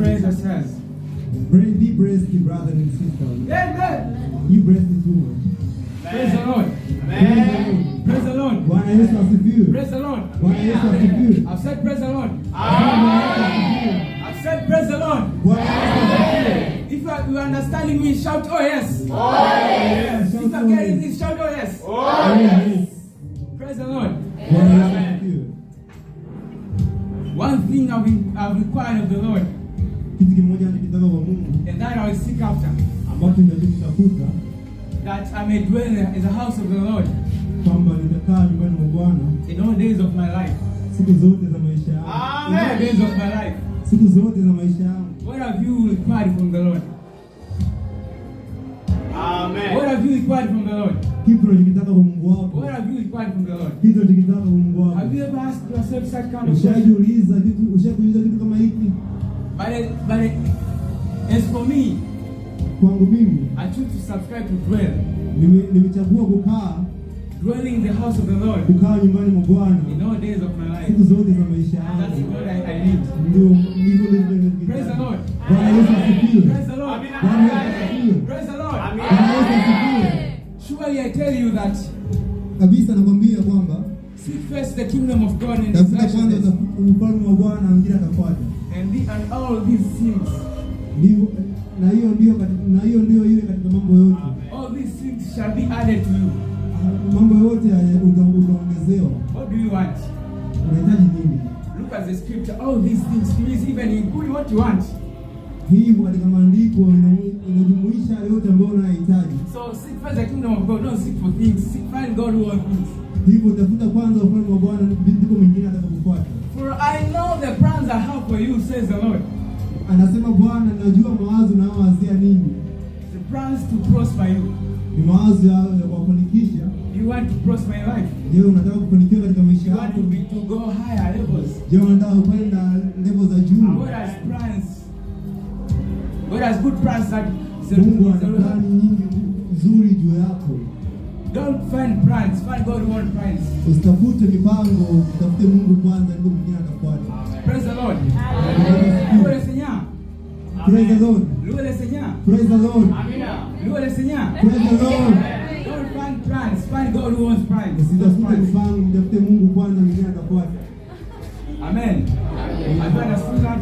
praise yourselves. Be blessed, brothers and sisters. Amen. Be blessed too. Praise the Lord. Amen. Praise the Lord. Bwana Yesu asifiwe. Praise the Lord. Bwana Yesu asifiwe. I've said praise the Lord. Amen. I've said praise the Lord. Bwana Yesu asifiwe. If you are understanding me, shout oh yes. Oh yes. If you are getting this, shout oh yes. Oh yes. Praise the Lord. Bwana Yesu asifiwe. One thing I've required of the Lord, Kitu kimoja nikitaka kwa Mungu and that I will seek after, ambacho ninatafuta, that I may dwell in the house of the Lord kwamba nitakaa nyumbani mwa Bwana in all days of my life. siku zote za maisha yangu. In all days of my life. Siku zote za maisha yangu. What have you required from the Lord? Amen. What have you required from the Lord? Kitu unachokitaka kwa Mungu wako. What have you required from the Lord? Kitu unachokitaka kwa Mungu wako. Have you ever asked yourself such kind of question? Ushajiuliza kitu kama hiki? But as for me, Kwangu mimi I choose to subscribe to dwell. nimechagua kukaa Dwelling in the house of the Lord kukaa nyumbani mwa Bwana in all days of my life. siku zote za maisha And that's yangu. what I need. Ndio. Praise the Lord. Bwana Yesu asifiwe. Praise the Lord. Bwana Yesu asifiwe. Praise the Lord. Bwana Yesu asifiwe. Surely I tell you that Kabisa nakwambia kwamba seek first the kingdom of God and His tafuta kwanza righteousness, ufalme wa Bwana na mwingine atafuata. and all these things, Ndio na hiyo ndio ile katika mambo yote. all these things shall be added to you. Mambo yote utaongezewa. What do you want? Unahitaji nini? Look at the scripture. All these things means even including what you want. Hii katika maandiko inajumuisha yote ambayo unahitaji. So seek first the kingdom of God. Don't seek for things. Find God who owns things. Hivyo tafuta kwanza ufalme wa Bwana, ndipo mwingine atakapofuata. For I know the plans I have for you, says the Lord. Anasema Bwana, najua mawazo unayowazia nini. The plans to prosper you. Ni mawazo ya kufanikisha. You want to prosper your life. Je, unataka kufanikiwa katika maisha You want yako? to go higher levels. Je, unataka kwenda level za juu? God has plans. God has good plans that Mungu ana plani nyingi nzuri juu yako. don't find plans. Find God who wants plans. Usitafute mipango, utafute Mungu kwanza, ndipo mwingine atafuata. Praise the Lord. Louez le Seigneur. Praise the Lord. Louez le Seigneur. Praise the Lord. Louez le Seigneur. Praise the Lord. Don't find plans. Find God who wants plans. Usitafute mipango, mtafute Mungu kwanza, mwingine atafuata. Amen. Have you understood that?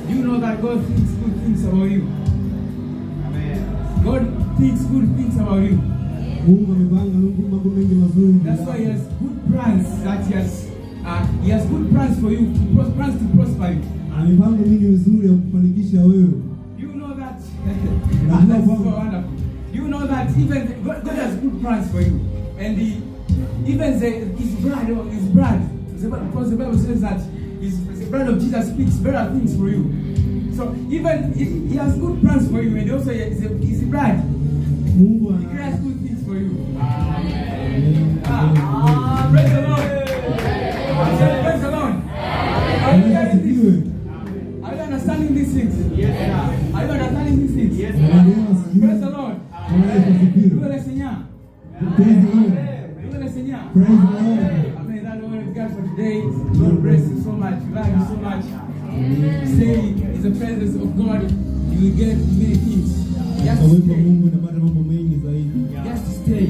You know that God thinks good things about you. God thinks good things about you. Mungu amepanga mambo mengi mazuri. That's why He has good plans. That He has good plans for you. Plans to prosper you. Amepanga mingi mizuri ya kufanikisha wewe. You know that. That's so wonderful. You know that even God has good plans for you, and His blood. Because the Bible says that the blood of Jesus speaks better things for you. So even He has good plans for you, and also His blood. Mungu He has good things for you. Praise the Lord. Praise the Lord. Are you getting this? Are you understanding these things? Yes. Are you understanding these things? Yes. Praise the Lord. Louez le Seigneur. Praise the Lord. Louez le Seigneur. Praise the Lord. Amen. That's the word of God for today. God bless you so much. We love you so much. Stay in the presence of God. You will get many things. Just Uwepo wa stay. Mungu unapata mambo mengi zaidi. Just stay.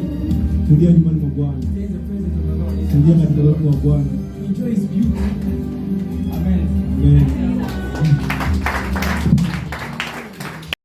Tulia nyumbani mwa Bwana. Stay in the presence of the Lord. Tulia katika uwepo wa Bwana. Enjoy His beauty.